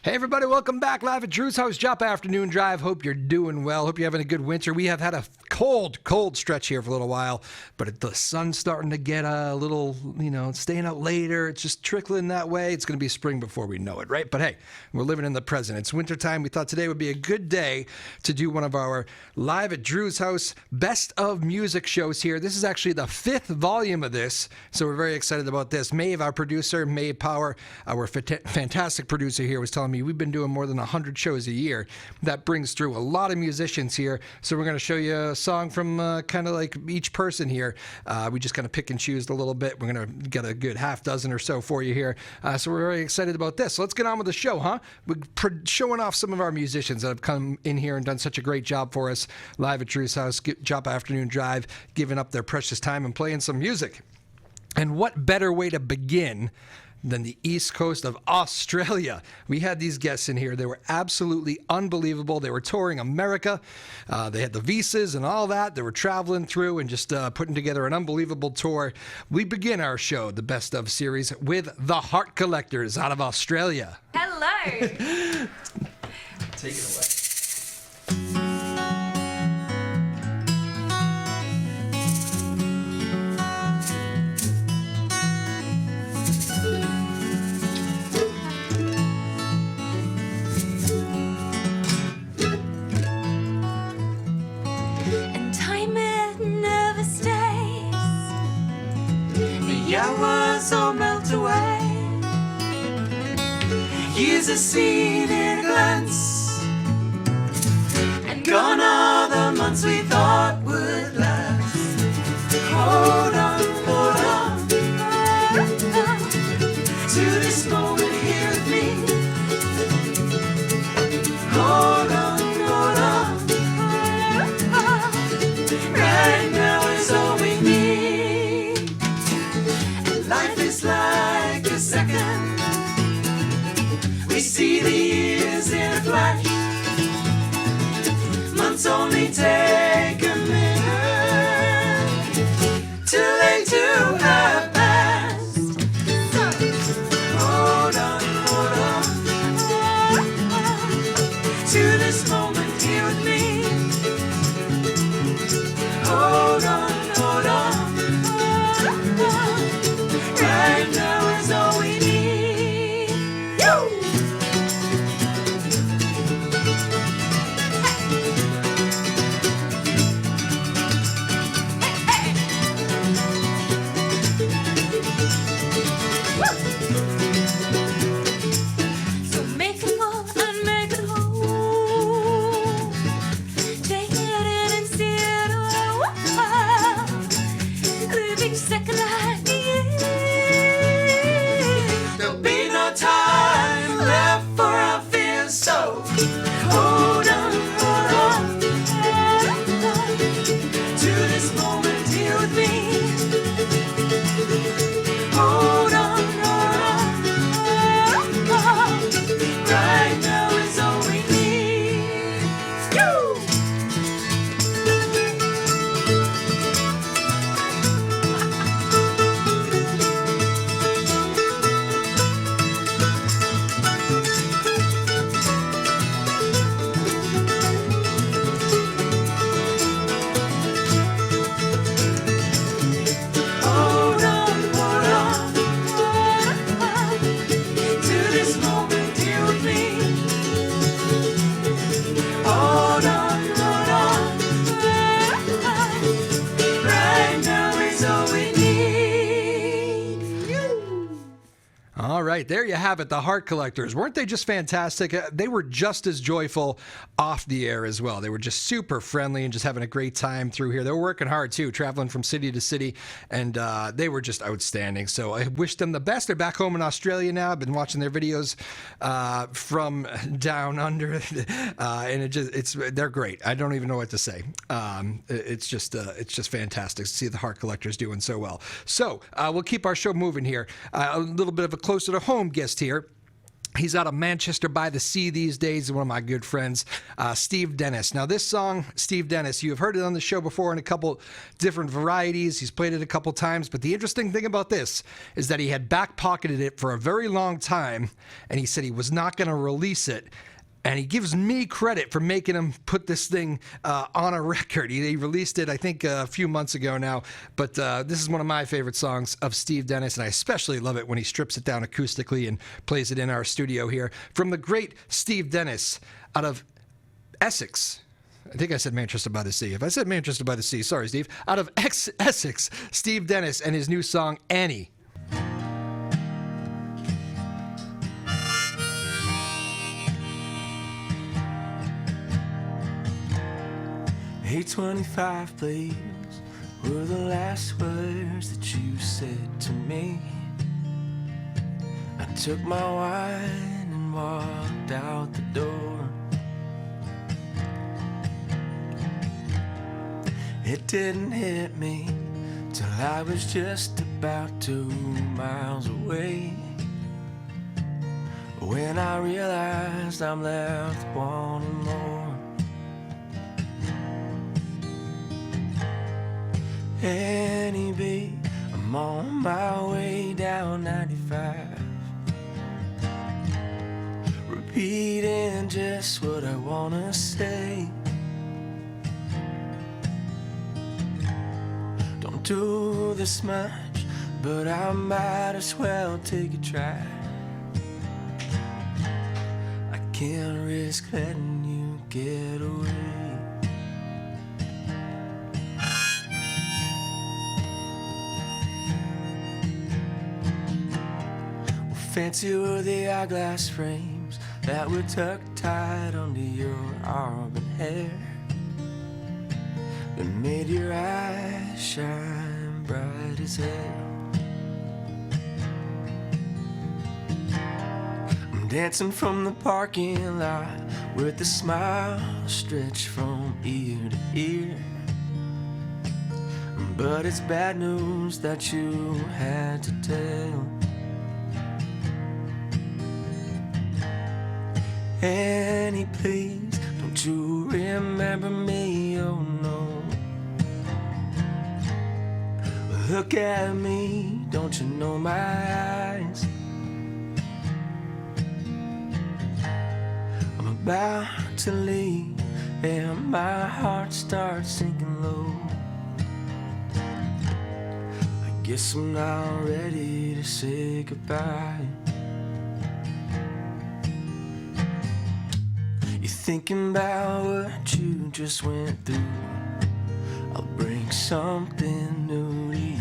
Hey everybody, welcome back live at Drew's house, Joppa Afternoon Drive. Hope you're doing well. Hope you're having a good winter. We have had a cold stretch here for a little while, but the sun's starting to get a little, staying out later. It's just trickling that way. It's going to be spring before we know it, right? But hey, we're living in the present. It's wintertime. We thought today would be a good day to do one of our live at Drew's house best of music shows here. This is actually the 5th volume of this, so we're very excited about this. Maeve, our producer, Maeve Power, our fantastic producer here, was telling me we've been doing more than 100 shows a year. That brings through a lot of musicians here. So we're going to show you a song from kind of like each person here. We just kind of pick and choose a little bit. We're going to get a good half dozen or so for you here. So we're very excited about this. So let's get on with the show, huh? We're showing off some of our musicians that have come in here and done such a great job for us live at Drew's house, Joppa Afternoon Drive, giving up their precious time and playing some music. And what better way to begin than the east coast of Australia. We had these guests in here. They were absolutely unbelievable. They were touring America. They had the visas and all that. They were traveling through and just putting together an unbelievable tour. We begin our show, the Best Of series, with the Heart Collectors out of Australia. Hello. Take it away. Hours all melt away. Years are seen in a glance, and gone are the months we thought would last. Hold on to this moment here with me. Hold on, right now is all we need. Life is like a second. We see the years in a flash. Months only take a minute till they too have passed. So hold on to this moment here with me. Hold on. Right now is all we need. So make it full and make it whole. Take it in and see it all. Live each second like the end. There'll be no time left for our fears, so hold on to this moment here with me. Hold on, right now is all we need. Hold on to this moment here with me. Hold on, right now is all we need. All right, there you have it, the Heart Collectors. Weren't they just fantastic? They were just as joyful off the air as well. They were just super friendly and just having a great time through here. They were working hard, too, traveling from city to city, and they were just outstanding. So I wish them the best. They're back home in Australia now. I've been watching their videos from down under, and they're great. I don't even know what to say. It's just fantastic to see the Heart Collectors doing so well. So we'll keep our show moving here. A little bit of a closer to home guest here. He's out of Manchester by the Sea these days. One of my good friends, Steve Dennis. Now, this song, Steve Dennis, you have heard it on the show before in a couple different varieties. He's played it a couple times. But the interesting thing about this is that he had back-pocketed it for a very long time, and he said he was not going to release it. And he gives me credit for making him put this thing on a record. He released it, I think, a few months ago now. But this is one of my favorite songs of Steve Dennis, and I especially love it when he strips it down acoustically and plays it in our studio here. From the great Steve Dennis out of Essex. I think I said Manchester by the Sea. If I said Manchester by the Sea, sorry, Steve. Out of Essex, Steve Dennis and his new song, Annie. 825, please, were the last words that you said to me. I took my wine and walked out the door. It didn't hit me till I was just about 2 miles away, when I realized I'm left wanting more. Annie B, I'm on my way down 95, repeating just what I wanna say. Don't do this much, but I might as well take a try. I can't risk letting you get away. Fancy were the eyeglass frames that were tucked tight under your auburn hair, that made your eyes shine bright as hell. I'm dancing from the parking lot with a smile stretched from ear to ear, but it's bad news that you had to tell. Annie, please, don't you remember me? Oh no. Look at me, don't you know my eyes? I'm about to leave and my heart starts sinking low. I guess I'm not ready to say goodbye. Thinking about what you just went through, I'll bring something new to you,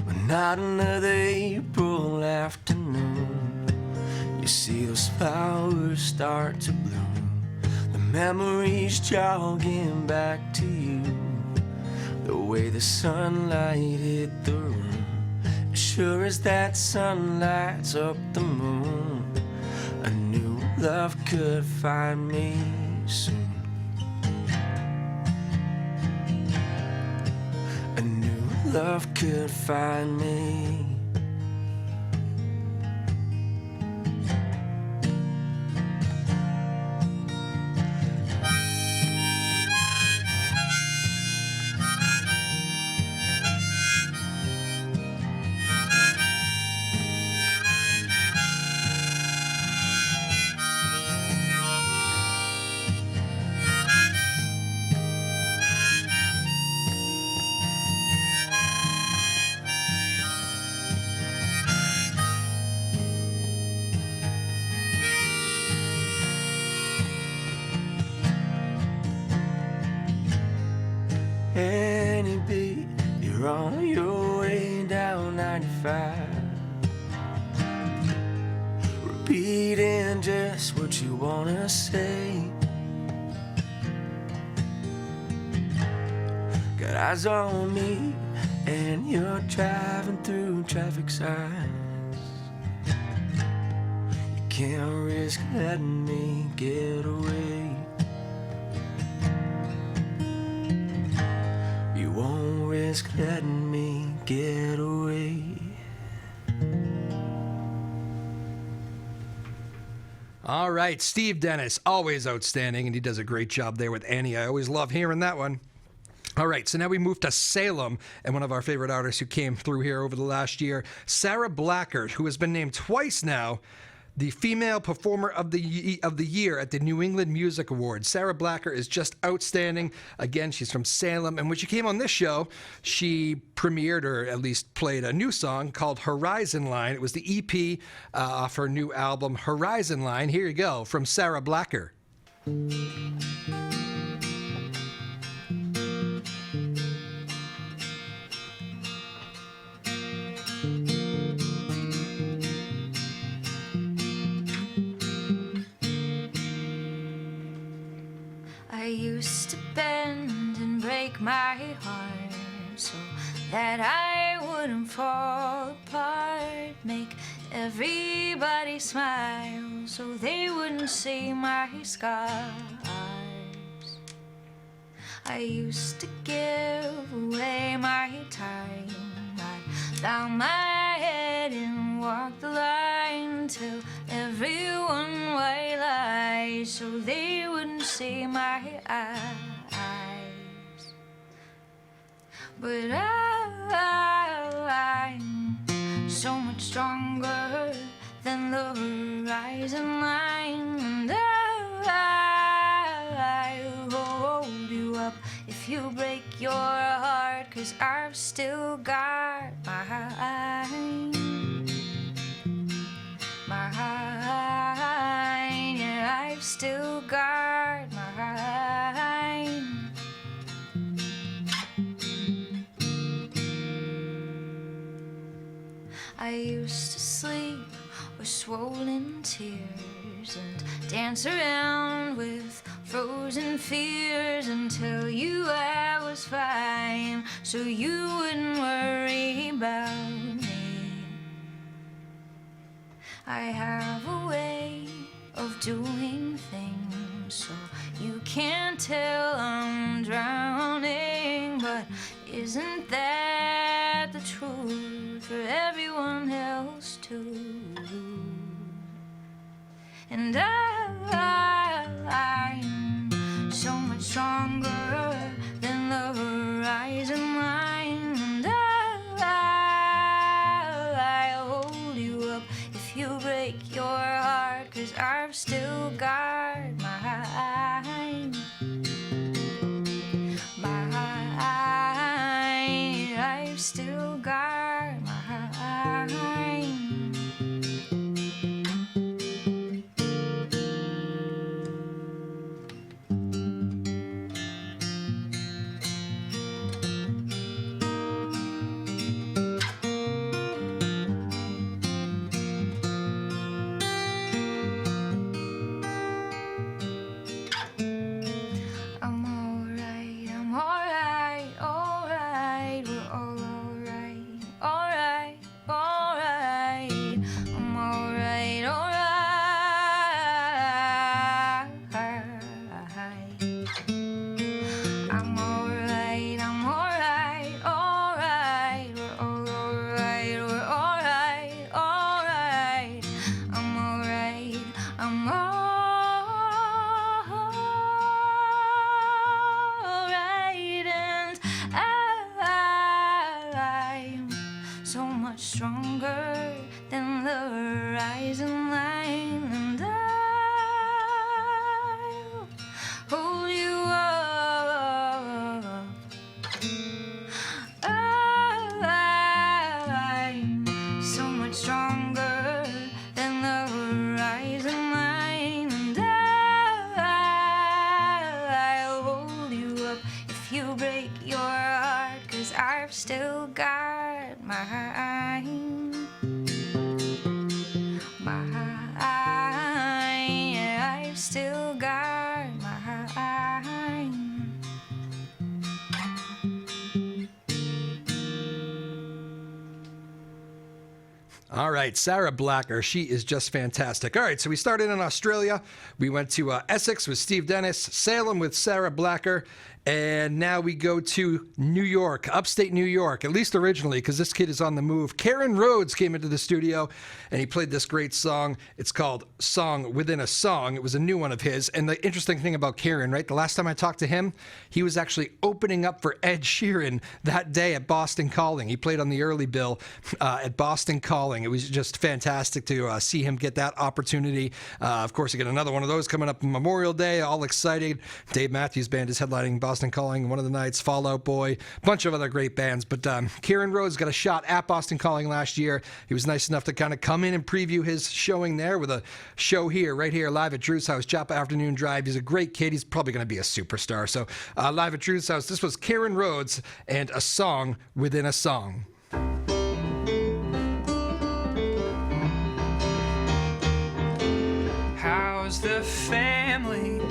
but not another April afternoon. You see those flowers start to bloom, the memories jogging back to you, the way the sunlight hit the room, as sure as that sun lights up the moon. A new love could find me soon. A new love could find me. Annie B, you're on your way down 95, repeating just what you wanna say. Got eyes on me and you're driving through traffic signs. You can't risk letting me get away. You won't risk letting me get away. All right, Steve Dennis, always outstanding, and he does a great job there with Annie. I always love hearing that one. All right, so now we move to Salem, and one of our favorite artists who came through here over the last year, Sarah Blackard, who has been named twice now the Female Performer of the Year at the New England Music Awards. Sarah Blackard is just outstanding. Again, she's from Salem, and when she came on this show, she premiered, or at least played, a new song called Horizon Line. It was the EP off her new album, Horizon Line. Here you go, from Sarah Blackard. I used to bend and break my heart so that I wouldn't fall apart. Make everybody smile so they wouldn't see my scars. I used to give away my time. I'd bow my head and walk the line till everyone white lies so they wouldn't see my eyes. But I'm so much stronger than the horizon line, and I'll hold you up if you break your heart, 'cause I've still got mine. Yeah, I've still got mine. I used to sleep with swollen tears and dance around with frozen fears and tell you I was fine so you wouldn't worry about me. I have a way of doing things so you can't tell I'm drowning, but isn't that the truth for everyone else too? And I'm so much stronger than the horizon line, and I'll hold you up if you break your heart, 'cause I've still got mine. I've still got mine. Stronger than the horizon line, and I'll hold you up. I'm so much stronger than the horizon line, and I'll hold you up if you break your heart, 'cause I've still got mine. I've still got mine. All right, Sarah Blacker, she is just fantastic. All right, so we started in Australia. We went to Essex with Steve Dennis, Salem with Sarah Blacker, and now we go to New York, upstate New York, at least originally, because this kid is on the move. Karen Rhodes came into the studio, and he played this great song. It's called Song Within a Song. It was a new one of his. And the interesting thing about Karen, right, the last time I talked to him, he was actually opening up for Ed Sheeran that day at Boston Calling. He played on the early bill at Boston Calling. It was just fantastic to see him get that opportunity. Of course, you get another one of those coming up on Memorial Day, all excited. Dave Matthews Band is headlining Boston Calling one of the nights, Fall Out Boy, a bunch of other great bands. But Kieran Rhodes got a shot at Boston Calling last year. He was nice enough to kind of come in and preview his showing there with a show here, right here, live at Drew's house, Joppa Afternoon Drive. He's a great kid. He's probably going to be a superstar. So live at Drew's house, this was Kieran Rhodes and A Song Within a Song. How's the family?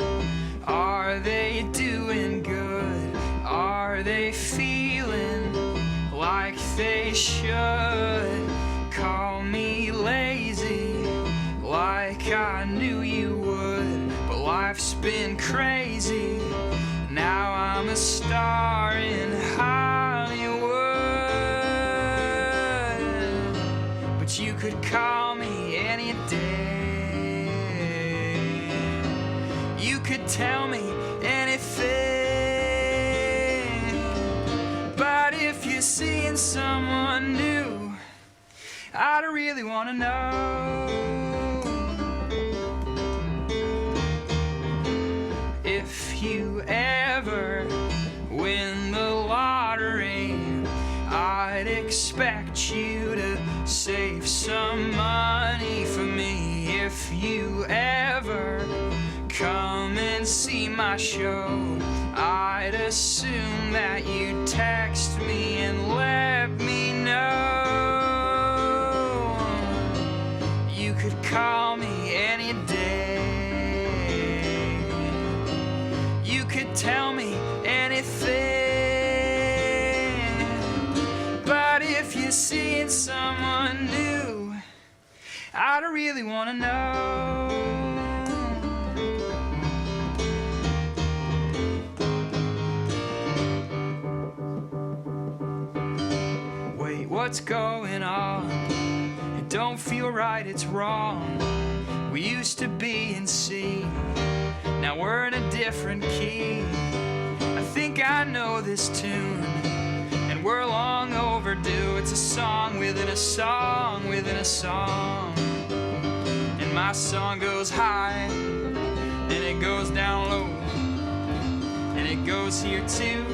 Are they doing good? Are they feeling like they should? Call me lazy, like I knew you would. But life's been crazy. Now I'm a star in Hollywood. But you could call me any day. You could tell me anything, but if you're seeing someone new, I don't really want to know. If you ever win the lottery, I'd expect you to save some money for me. If you ever come and see my show, I'd assume that you'd text me and let me know. You could call me any day. You could tell me anything, but if you're seeing someone new, I don't really want to know. What's going on? It don't feel right, it's wrong. We used to be in C, now we're in a different key. I think I know this tune, and we're long overdue. It's a song within a song within a song. And my song goes high, and it goes down low, and it goes here too.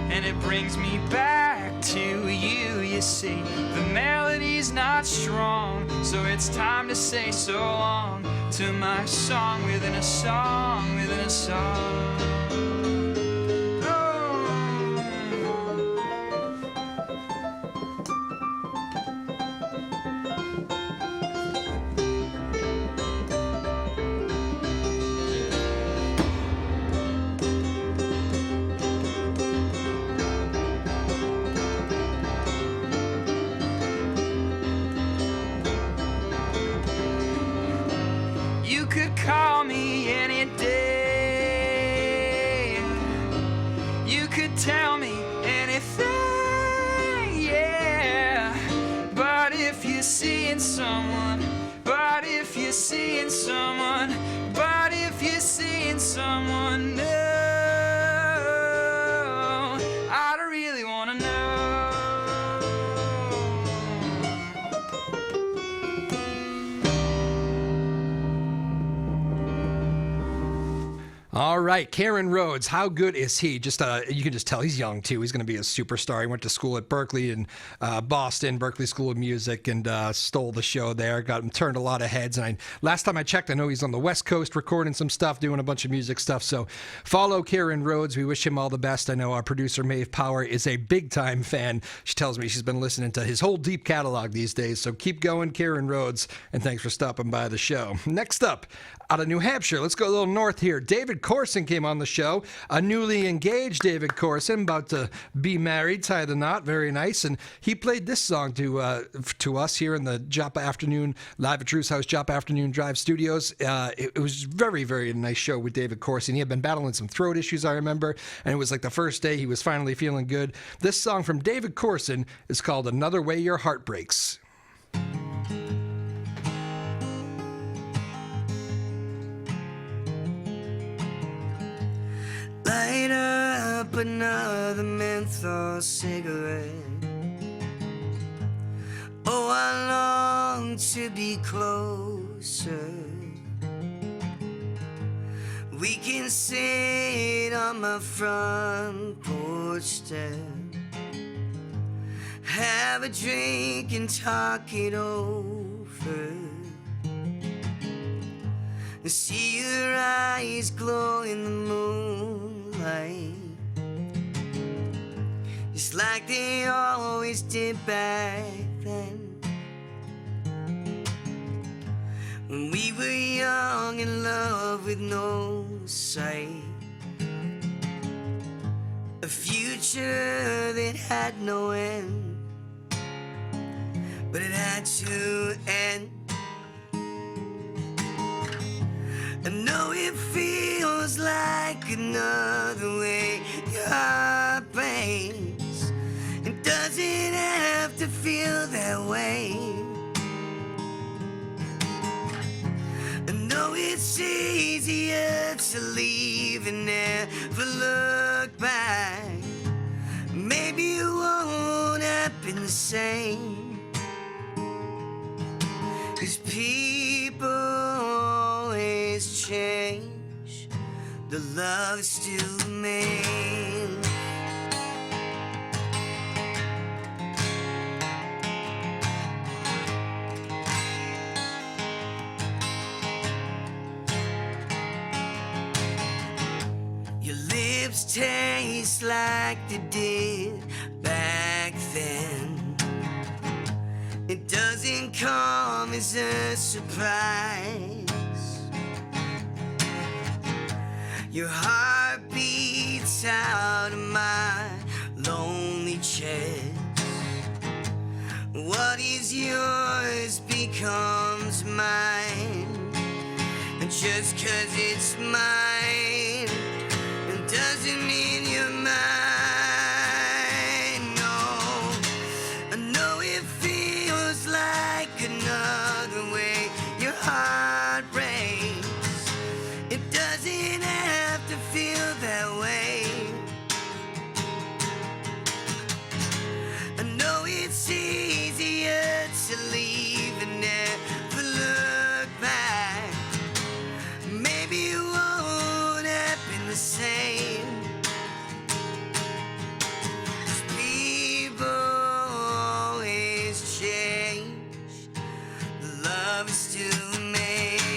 And it brings me back to you, you see. The melody's not strong, so it's time to say so long to my song within a song within a song. You could call me any day. You could tell me anything, yeah. But if you're seeing someone, but if you're seeing someone, but if you're seeing someone new, I don't really want to know. All right, Karen Rhodes, how good is he? Just you can just tell he's young too. He's going to be a superstar. He went to school at Berkeley in Boston, Berkeley School of Music, and stole the show there. Got him turned a lot of heads. And last time I checked, I know he's on the West Coast recording some stuff, doing a bunch of music stuff. So follow Karen Rhodes. We wish him all the best. I know our producer Maeve Power is a big time fan. She tells me she's been listening to his whole deep catalog these days. So keep going, Karen Rhodes, and thanks for stopping by the show. Next up, out of New Hampshire, let's go a little north here. David Corson Corson came on the show. A newly engaged David Corson, about to be married, tie the knot, very nice. And he played this song to us here in the Joppa Afternoon, live at Drew's House, Joppa Afternoon Drive Studios. It was very, very nice show with David Corson. He had been battling some throat issues, I remember, and it was like the first day he was finally feeling good. This song from David Corson is called Another Way Your Heart Breaks. Light up another menthol cigarette. Oh, I long to be closer. We can sit on my front porch step, have a drink and talk it over, and see your eyes glow in the moonlight, just like they always did back then, when we were young in love with no sight, a future that had no end, but it had to end. I know it feels like another way your heart breaks. It doesn't have to feel that way. I know it's easier to leave and never look back. Maybe it won't happen the same, 'cause people always change, the love still remains. Your lips taste like they did back then. It doesn't come as a surprise. Your heart beats out of my lonely chest. What is yours becomes mine, and just 'cause it's mine, it doesn't mean you're mine. No, I know it feels like another way your heart breaks. It doesn't have to feel that way. I know it's easier to leave and never look back. Maybe it won't happen the same. 'Cause people always change, the love still remains.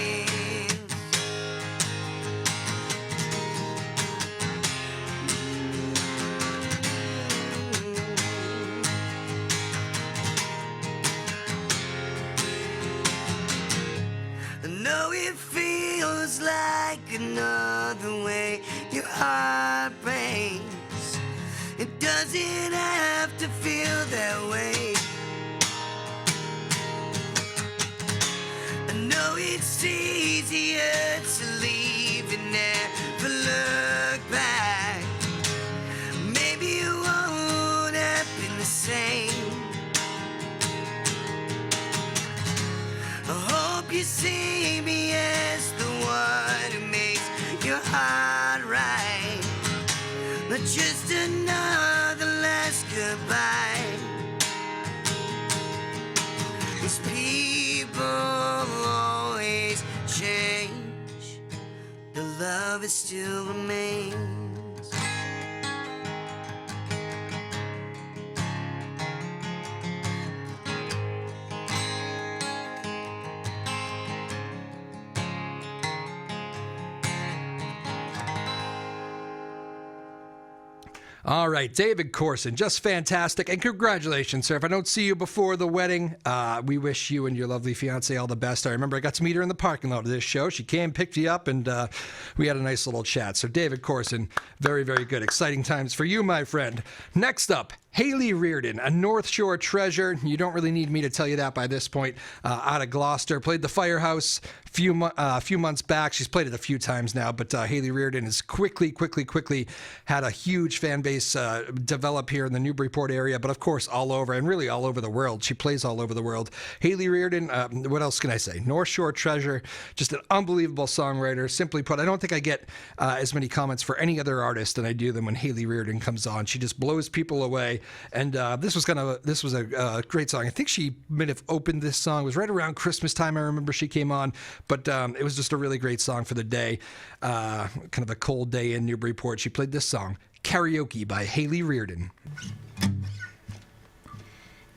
I know it feels like another way your heart breaks. It doesn't have to feel that way. I know it's easier to leave and never look back. Maybe it won't happen the same. I hope you see me as the one who makes your heart right, not just another last goodbye. 'Cause people always change, the love it still remains. All right, David Corson, just fantastic. And congratulations, sir. If I don't see you before the wedding, we wish you and your lovely fiance all the best. I remember I got to meet her in the parking lot of this show. She came, picked you up, and we had a nice little chat. So David Corson, very, very good. Exciting times for you, my friend. Next up, Haley Reardon, a North Shore treasure. You don't really need me to tell you that by this point. Out of Gloucester, played the Firehouse a few months back. She's played it a few times now, but Haley Reardon has quickly had a huge fan base develop here in the Newburyport area, but of course all over, and really all over the world. She plays all over the world. Haley Reardon, what else can I say? North Shore treasure, just an unbelievable songwriter. Simply put, I don't think I get as many comments for any other artist than I do them when Haley Reardon comes on. She just blows people away. And this was a great song. I think she might have opened this song. It was right around Christmas time. I remember she came on, but it was just a really great song for the day. Kind of a cold day in Newburyport. She played this song, Karaoke by Haley Reardon.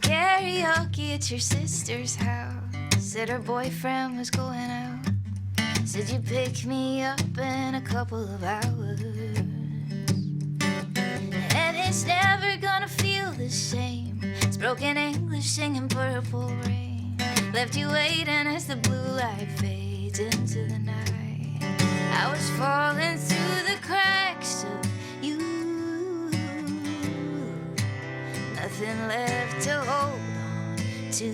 Karaoke at your sister's house. Said her boyfriend was going out. Said you pick me up in a couple of hours. And it's never gonna feel the same. It's broken English singing Purple Rain. Left you waiting as the blue light fades into the night. I was falling through the cracks of you. Nothing left to hold on to.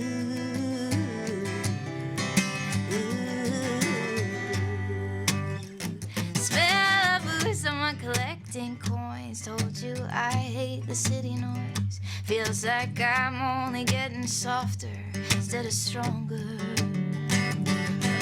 Smell of booze, someone collecting coins. Told you I hate the city noise. Feels like I'm only getting softer instead of stronger.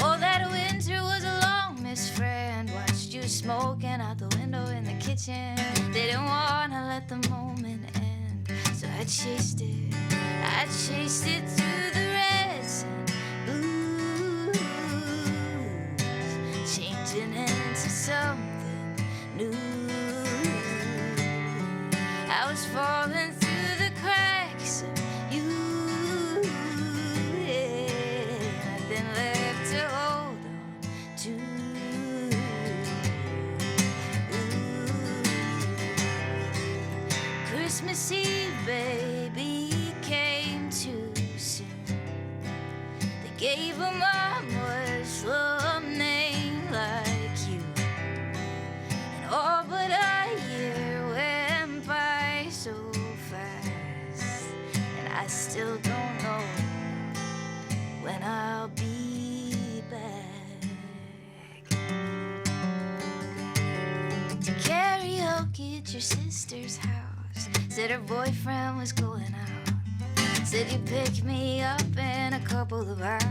Oh, that winter was a long missed friend. Watched you smoking out the window in the kitchen. Didn't wanna let the moment end, so I chased it. I chased it through the reds and blues, changing into something new. I was falling through the cracks of you. Yeah, nothing left to hold on to. Christmas Eve, baby, came too soon. They gave him a Muslim name like you. And all but a year went by so fast. And I still don't know when I'll be back. To karaoke at your sister's house. Said her boyfriend was going out. Said you pick me up in a couple of hours.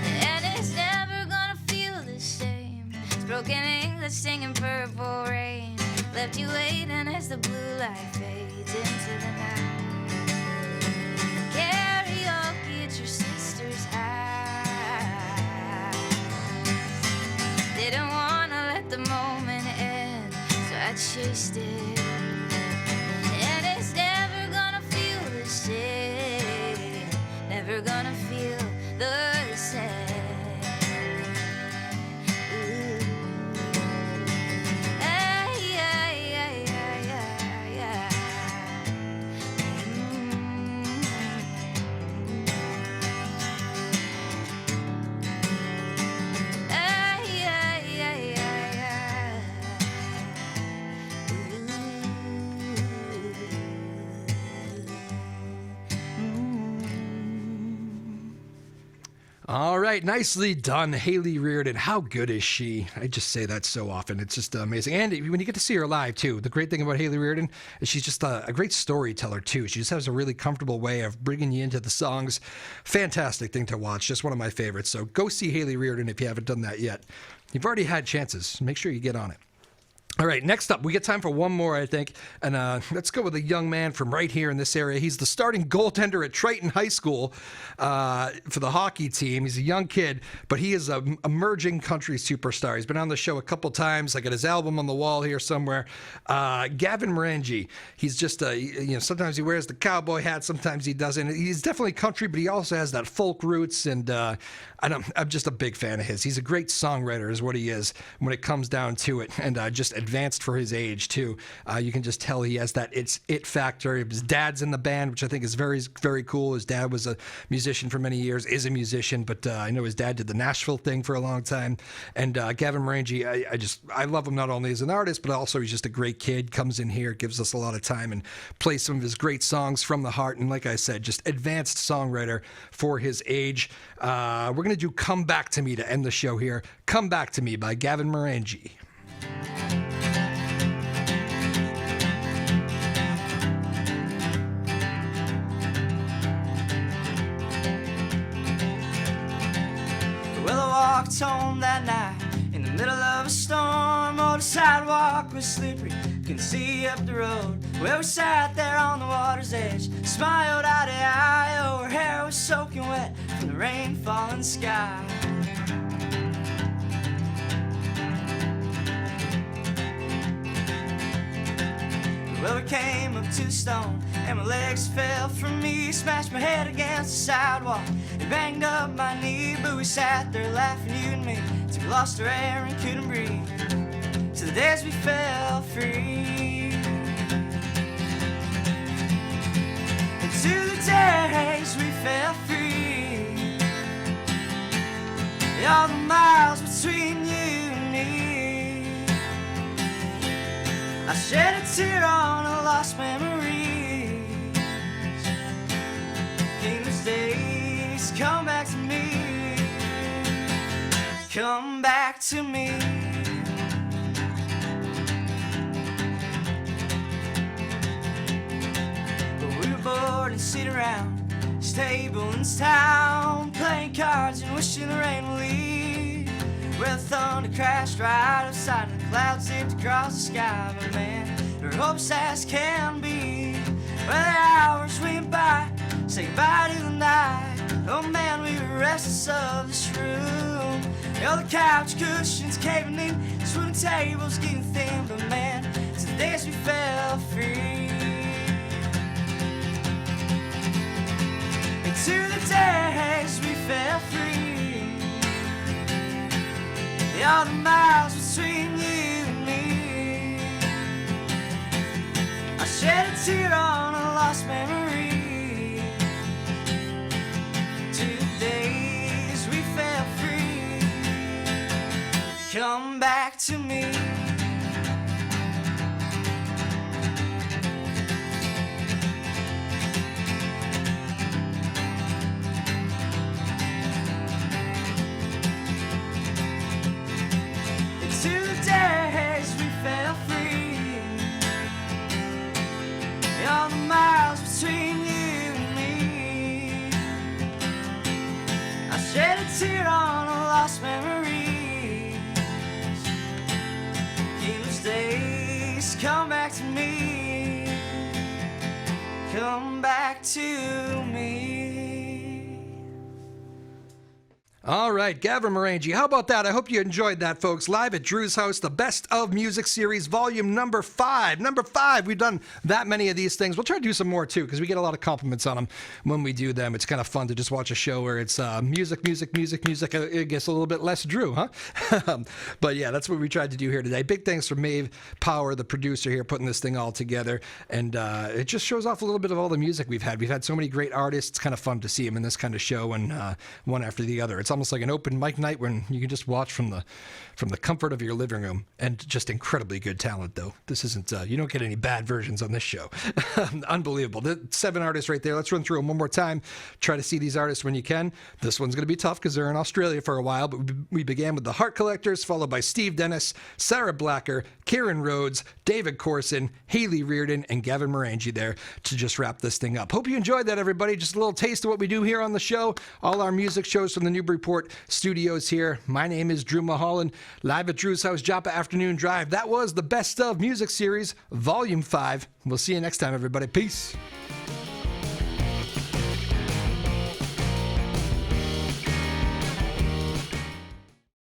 And it's never gonna feel the same. It's broken English singing Purple Rain. Left you waiting as the blue light fades into the night. Karaoke at your sister's house. Didn't wanna let the moment end, so I chased it. And it's never gonna feel the same. Never gonna feel the same. Ooh. Ay, ay, ay, ay, ay, ay. Ay, ay, ay, ay, ay. All right, nicely done, Haley Reardon. How good is she? I just say that so often. It's just amazing. And when you get to see her live, too, the great thing about Haley Reardon is she's just a great storyteller, too. She just has a really comfortable way of bringing you into the songs. Fantastic thing to watch. Just one of my favorites. So go see Haley Reardon if you haven't done that yet. You've already had chances. Make sure you get on it. All right, next up, we get time for one more, I think. And let's go with a young man from right here in this area. He's the starting goaltender at Triton High School for the hockey team. He's a young kid, but he is an emerging country superstar. He's been on the show a couple times. I got his album on the wall here somewhere. Gavin Morangi. He's just, sometimes he wears the cowboy hat, sometimes he doesn't. He's definitely country, but he also has that folk roots, and I'm just a big fan of his. He's a great songwriter is what he is when it comes down to it, and just an advanced for his age too. You can just tell he has that it factor. His dad's in the band, which I think is very, very cool. His dad was a musician for many years, is a musician, but I know his dad did the Nashville thing for a long time. And Gavin Morangi, I love him not only as an artist, but also he's just a great kid. Comes in here, gives us a lot of time, and plays some of his great songs from the heart. And like I said, just advanced songwriter for his age. We're going to do Come Back to Me to end the show here. Come Back to Me by Gavin Morangi. Well, I walked home that night in the middle of a storm. Oh, the sidewalk was slippery, couldn't see up the road. Well, we sat there on the water's edge, smiled eye to eye. Oh, her hair was soaking wet from the rain falling sky. Well, we came up to the stone, and my legs fell from me. Smashed my head against the sidewalk, and banged up my knee. But we sat there laughing, you and me, till we lost our air and couldn't breathe. Till the days we fell free. And to the days we fell free. All the miles between you and me. I shed a tear on a lost memory. In those days, come back to me. Come back to me. But we were bored and sitting around this table in this town, playing cards and wishing the rain would leave. Where the thunder crashed right outside and the clouds zipped across the sky. But man, our hopes as can be. Well, the hours went by, say goodbye to the night. Oh man, we were restless of this room. All the couch cushions caving in, this wooden table's getting thin. But man, to the days we fell free. And to the days we fell free. All the miles between you and me. I shed a tear on a lost memory. To the days we fell free. Come back to me. To the days we fell free. All the miles between you and me. I shed a tear on a lost memory. In those days, come back to me. Come back to me. All right, Gavin Morangi. How about that? I hope you enjoyed that, folks. Live at Drew's house, the Best of Music Series, volume number 5. Number 5. We've done that many of these things. We'll try to do some more, too, because we get a lot of compliments on them when we do them. It's kind of fun to just watch a show where it's music. I guess a little bit less Drew, huh? But, yeah, that's what we tried to do here today. Big thanks for Maeve Power, the producer here, putting this thing all together. And it just shows off a little bit of all the music we've had. We've had so many great artists. It's kind of fun to see them in this kind of show, and one after the other. It's almost like an open mic night when you can just watch from the comfort of your living room. And just incredibly good talent, though. This isn't you don't get any bad versions on this show. Unbelievable. The 7 artists right there. Let's run through them one more time. Try to see these artists when you can. This one's going to be tough because they're in Australia for a while, but we began with the Heart Collectors, followed by Steve Dennis, Sarah Blacker, Kieran Rhodes, David Corson, Haley Reardon, and Gavin Morangi there to just wrap this thing up. Hope you enjoyed that, everybody. Just a little taste of what we do here on the show. All our music shows from the Newburyport studios here. My name is Drew Moholland, live at Drew's house, Joppa Afternoon Drive. That was the Best of Music Series, Volume 5. We'll see you next time, everybody. Peace.